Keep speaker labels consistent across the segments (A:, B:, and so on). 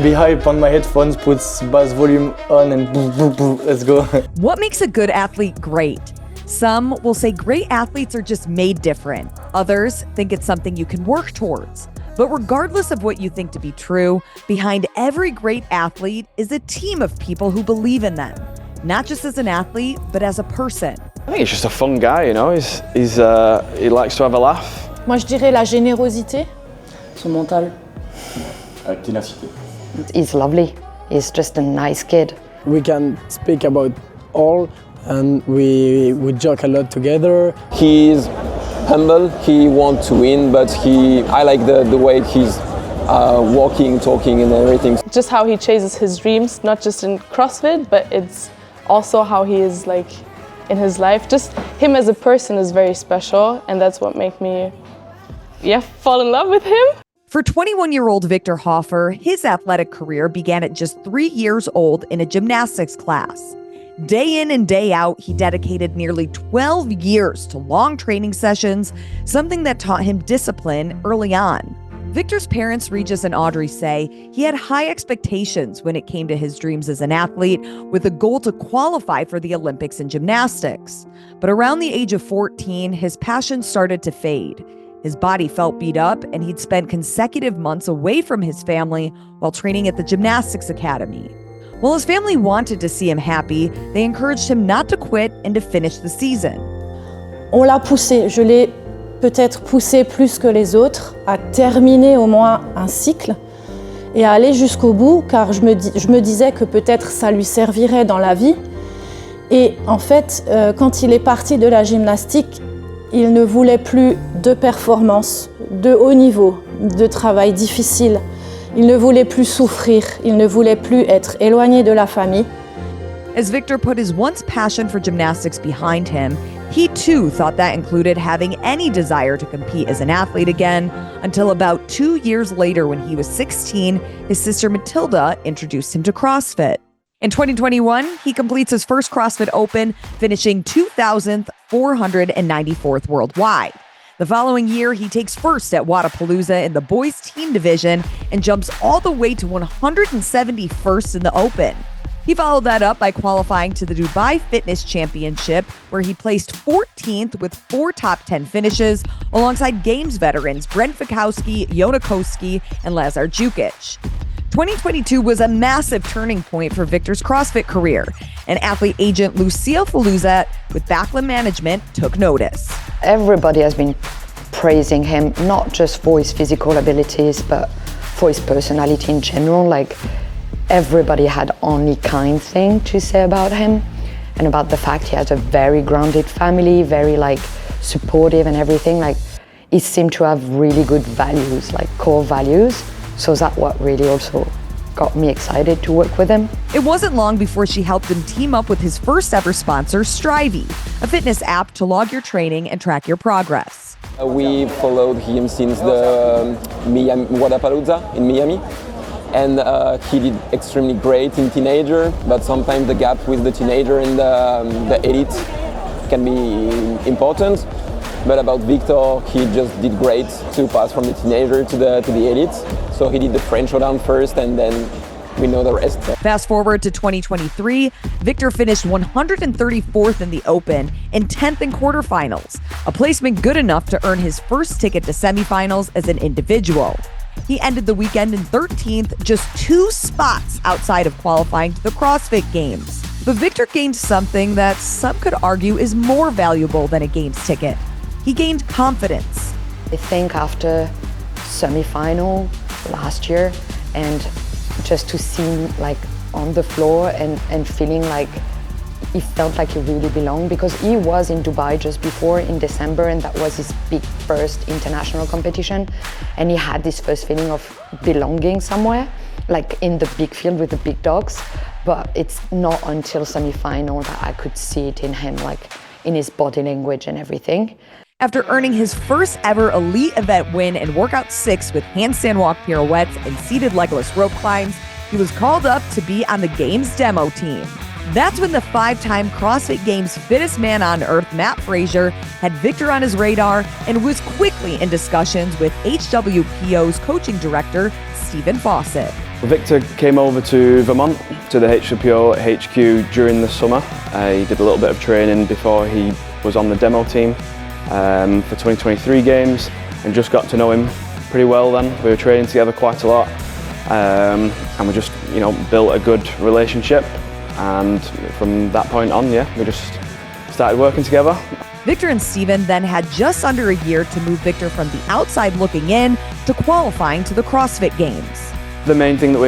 A: be hype on my headphones, put bass volume on and boom, boom, boom, let's go.
B: What makes a good athlete great? Some will say great athletes are just made different. Others think it's something you can work towards. But regardless of what you think to be true, behind every great athlete is a team of people who believe in them, not just as an athlete, but as a person.
C: I think he's just a fun guy, you know. He likes to have a laugh.
D: Moi, je dirais la générosité.
E: Son mental.
A: Ténacité.
F: He's lovely. He's just a nice kid.
E: We can speak about all, and we joke a lot together.
C: He's humble, he wants to win, but I like the way he's walking, talking and everything.
D: Just how he chases his dreams, not just in CrossFit, but it's also how he is like in his life. Just him as a person is very special, and that's what made me, fall in love with him.
B: For 21-year-old Victor Hoffer, his athletic career began at just 3 years old in a gymnastics class. Day in and day out, he dedicated nearly 12 years to long training sessions, something that taught him discipline early on. Victor's parents, Regis and Audrey, say he had high expectations when it came to his dreams as an athlete, with a goal to qualify for the Olympics in gymnastics. But around the age of 14, his passion started to fade. His body felt beat up, and he'd spent consecutive months away from his family while training at the Gymnastics Academy. While his family wanted to see him happy, they encouraged him not to quit and to finish the season.
D: On l'a poussé, je l'ai peut-être poussé plus que les autres à terminer au moins un cycle et à aller jusqu'au bout, car je me disais que peut-être ça lui servirait dans la vie. Et en fait, quand il est parti de la gymnastique, il ne voulait plus de performance, de haut niveau, de travail difficile. Il ne voulait plus souffrir, il ne voulait plus être éloigné de la famille.
B: As Victor put his once passion for gymnastics behind him, he too thought that included having any desire to compete as an athlete again, until about 2 years later when he was 16, his sister Matilda introduced him to CrossFit. In 2021, he completes his first CrossFit Open, finishing 2,494th worldwide. The following year, he takes first at Wodapalooza in the boys team division and jumps all the way to 171st in the Open. He followed that up by qualifying to the Dubai Fitness Championship, where he placed 14th with 4 top 10 finishes, alongside Games veterans Brent Fikowski, Jona Koski, and Lazar Jukic. 2022 was a massive turning point for Victor's CrossFit career, and athlete agent Lucille Faluzat with Backlund Management took notice.
F: Everybody has been praising him, not just for his physical abilities, but for his personality in general. Like, everybody had only kind thing to say about him, and about the fact he has a very grounded family, very supportive and everything. Like, he seemed to have really good values, like core values. So that's what really also got me excited to work with him.
B: It wasn't long before she helped him team up with his first ever sponsor, Strivey, a fitness app to log your training and track your progress.
C: We followed him since the Wodapalooza in Miami, and he did extremely great in teenager, but sometimes the gap with the teenager and the elite can be important. But about Victor, he just did great to pass from the teenager to the elite. So he did the French showdown first, and then we know the rest.
B: Fast forward to 2023, Victor finished 134th in the Open and 10th in quarterfinals, a placement good enough to earn his first ticket to semifinals as an individual. He ended the weekend in 13th, just 2 spots outside of qualifying to the CrossFit Games. But Victor gained something that some could argue is more valuable than a Games ticket. He gained confidence.
F: I think after semi-final last year, and just to see him on the floor and feeling like he felt like he really belonged, because he was in Dubai just before in December, and that was his big first international competition, and he had this first feeling of belonging somewhere, like in the big field with the big dogs. But it's not until semi-final that I could see it in him, in his body language and everything.
B: After earning his first ever elite event win in Workout 6 with handstand walk pirouettes and seated legless rope climbs, he was called up to be on the Games demo team. That's when the 5-time CrossFit Games fittest man on earth, Matt Frazier, had Victor on his radar and was quickly in discussions with HWPO's coaching director, Stephen Fawcett.
G: Victor came over to Vermont, to the HWPO HQ during the summer. He did a little bit of training before he was on the demo team for 2023 games, and just got to know him pretty well then. We were training together quite a lot, and we just, built a good relationship. And from that point on, we just started working together.
B: Victor and Steven then had just under a year to move Victor from the outside looking in to qualifying to the CrossFit Games.
G: The main thing that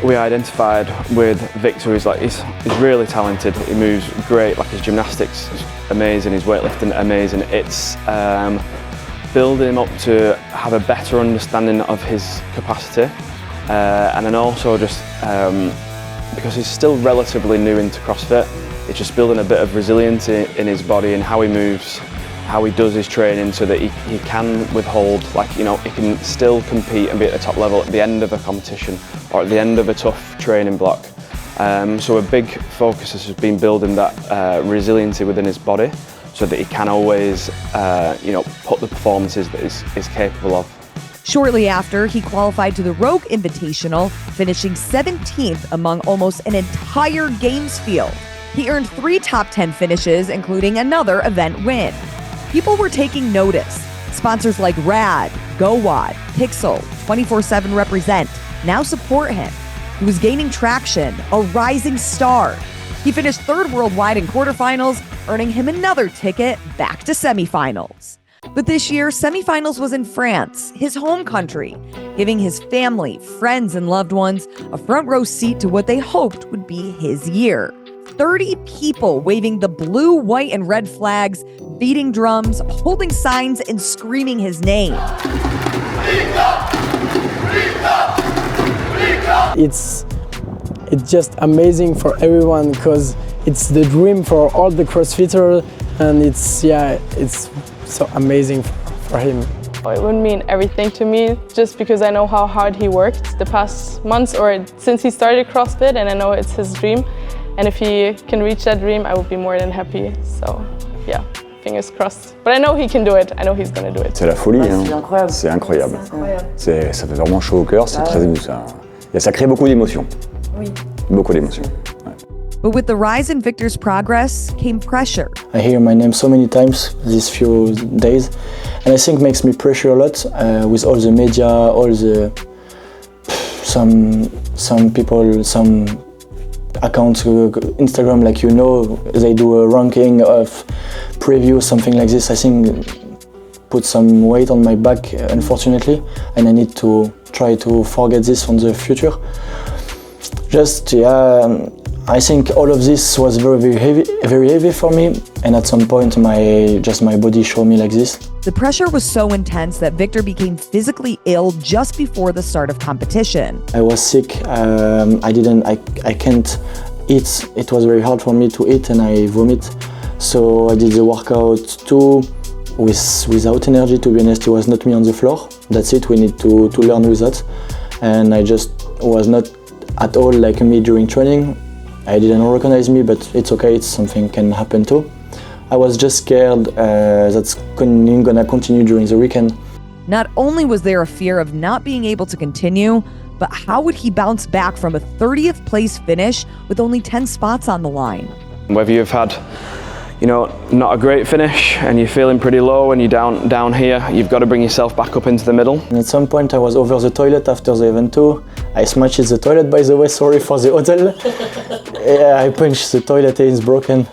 G: we identified with Victor is he's really talented. He moves great, his gymnastics is amazing, his weightlifting amazing. It's building him up to have a better understanding of his capacity, and then also just because he's still relatively new into CrossFit, it's just building a bit of resiliency in his body and how he moves, how he does his training, so that he can withhold, he can still compete and be at the top level at the end of a competition or at the end of a tough training block. So a big focus has been building that resiliency within his body, so that he can always, put the performances that he's capable of.
B: Shortly after, he qualified to the Rogue Invitational, finishing 17th among almost an entire games field. He earned 3 top 10 finishes, including another event win. People were taking notice. Sponsors like RAD, GoWad, Pixel, 24/7 Represent now support him. He was gaining traction, a rising star. He finished 3rd worldwide in quarterfinals, earning him another ticket back to semifinals. But this year, semifinals was in France, his home country, giving his family, friends, and loved ones a front row seat to what they hoped would be his year. 30 people waving the blue, white, and red flags, beating drums, holding signs, and screaming his name.
E: It's just amazing for everyone because it's the dream for all the CrossFitters, and it's so amazing for him.
H: It would mean everything to me, just because I know how hard he worked the past months or since he started CrossFit, and I know it's his dream. And if he can reach that dream, I would be more than happy. So, fingers crossed. But I know he can do it. I know he's going to do it.
I: C'est la folie, c'est incroyable. Ça fait vraiment chaud au cœur, c'est très ému. Ça crée beaucoup d'émotions. Oui. Beaucoup d'émotions. Ouais.
B: But with the rise in Victor's progress came pressure.
A: I hear my name so many times these few days, and I think makes me pressure a lot with all the media, all the some people, some accounts, Instagram, they do a ranking of preview, something like this. I think put some weight on my back, unfortunately, and I need to try to forget this on the future. I think all of this was very heavy for me, and at some point my body showed me like this.
B: The pressure was so intense that Victor became physically ill just before the start of competition.
A: I was sick. I can't eat. It was very hard for me to eat, and I vomit. So I did the workout too without energy. To be honest, it was not me on the floor. That's it. We need to learn with that, and I just was not at all like me during training. I didn't recognize me, but it's okay. It's something can happen too. I was just scared that's gonna continue during the weekend.
B: Not only was there a fear of not being able to continue, but how would he bounce back from a 30th place finish with only 10 spots on the line?
G: Whether you've had, not a great finish and you're feeling pretty low and you're down here, you've got to bring yourself back up into the middle.
A: And at some point I was over the toilet after the event too. I smashed the toilet, by the way, sorry for the hotel. I punched the toilet, it's broken.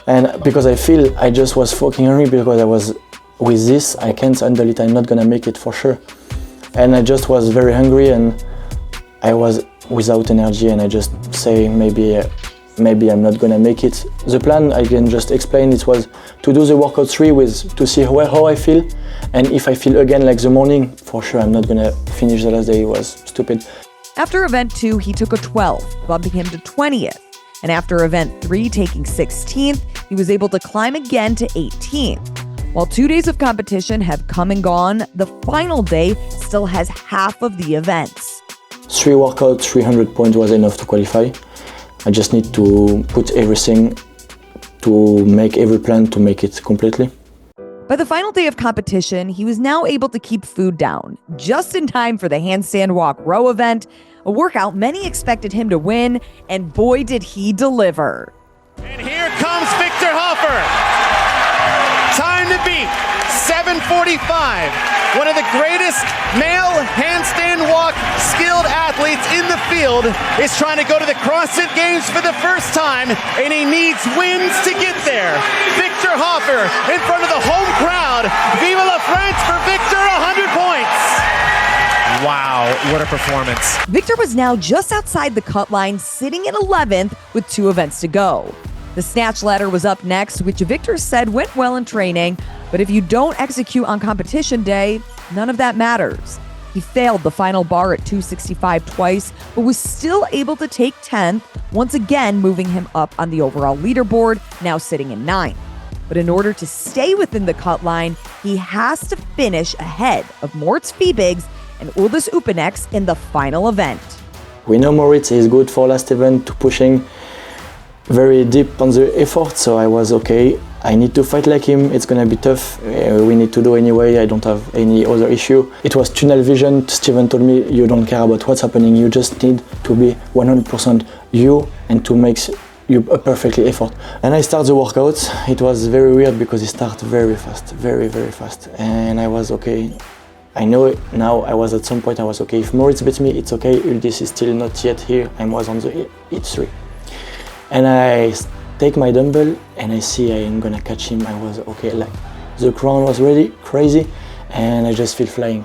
A: And because I just was fucking hungry, because I was with this, I can't handle it, I'm not gonna make it for sure. And I just was very hungry and I was without energy, and I just say maybe I'm not gonna make it. The plan, I can just explain, it was to do the workout 3 to see how I feel, and if I feel again like the morning, for sure I'm not gonna finish the last day. It was stupid.
B: After event 2, he took a 12th, bumping him to 20th. And after event 3, taking 16th, he was able to climb again to 18th. While 2 days of competition have come and gone, the final day still has half of the events.
A: 3 workouts, 300 points was enough to qualify. I just need to put everything to make every plan to make it completely.
B: By the final day of competition, he was now able to keep food down, just in time for the handstand walk row event, a workout many expected him to win, and boy did he deliver.
J: And here comes Victor Hoffer. Time to beat, 7:45. One of the greatest male handstand walk skilled athletes in the field is trying to go to the CrossFit Games for the first time, and he needs wins to get there. Victor Hoffer in front of the home crowd. Viva la France for Victor, 100 points. Wow, what a performance.
B: Victor was now just outside the cut line, sitting in 11th with 2 events to go. The snatch ladder was up next, which Victor said went well in training, but if you don't execute on competition day, none of that matters. He failed the final bar at 265 twice, but was still able to take 10th, once again moving him up on the overall leaderboard, now sitting in 9th. But in order to stay within the cut line, he has to finish ahead of Moritz Fiebigs and Uldis Upenex in the final event.
A: We know Moritz is good for last event, pushing very deep on the effort, so I was okay. I need to fight like him, it's gonna be tough. We need to do anyway, I don't have any other issue. It was tunnel vision. Steven told me, you don't care about what's happening, you just need to be 100% you and to make you a perfectly effort. And I start the workout. It was very weird because it started very fast, very fast. And I was okay. I know it now. I was at some point, I was okay. If Moritz beats me, it's okay. Uldis is still not yet here. I was on the H3. And I take my dumbbell and I see I'm gonna catch him. I was okay, like the ground was really crazy and I just feel flying.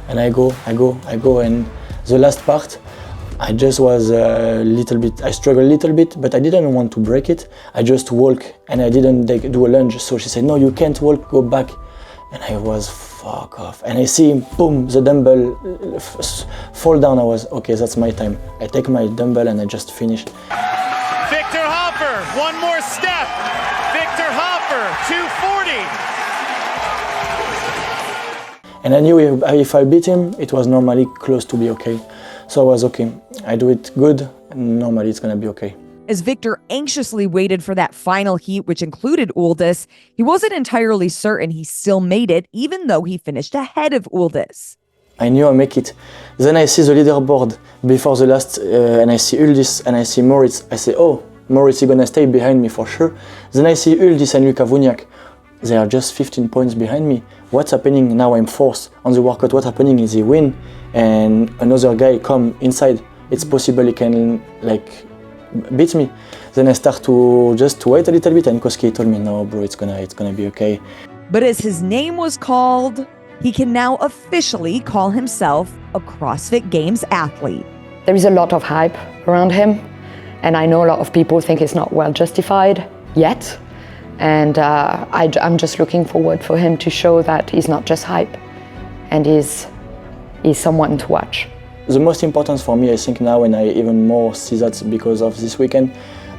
A: And I go, and the last part, I just was a little bit, I struggled a little bit, but I didn't want to break it. I just walk and I didn't do a lunge. So she said, no, you can't walk, go back. And I was, fuck off. And I see him, boom, the dumbbell fall down. I was, okay, that's my time. I take my dumbbell and I just finish.
J: Victor Hoffer, one more step. Victor Hoffer, 240.
A: And I knew if I beat him, it was normally close to be okay. So I was okay. I do it good, and normally it's gonna be okay.
B: As Victor anxiously waited for that final heat, which included Uldis, he wasn't entirely certain he still made it, even though he finished ahead of Uldis.
A: I knew I make it. Then I see the leaderboard before the last, and I see Uldis and I see Moritz. I say, oh, Moritz is gonna stay behind me for sure. Then I see Uldis and Luka Wuniak. They are just 15 points behind me. What's happening now? I'm fourth on the workout. What's happening is he win, and another guy come inside. It's possible he can beat me. Then I start to just wait a little bit, and Koski told me, no, bro, it's gonna be okay.
B: But as his name was called, he can now officially call himself a CrossFit Games athlete.
F: There is a lot of hype around him, and I know a lot of people think it's not well justified yet. And I'm just looking forward for him to show that he's not just hype, and he's someone to watch.
A: The most important for me, I think now, and I even more see that because of this weekend,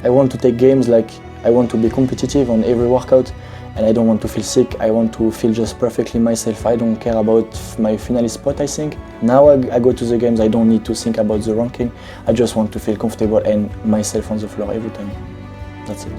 A: I want to take games I want to be competitive on every workout, and I don't want to feel sick. I want to feel just perfectly myself. I don't care about my finalist spot, I think. Now I go to the games, I don't need to think about the ranking. I just want to feel comfortable and myself on the floor every time. That's it.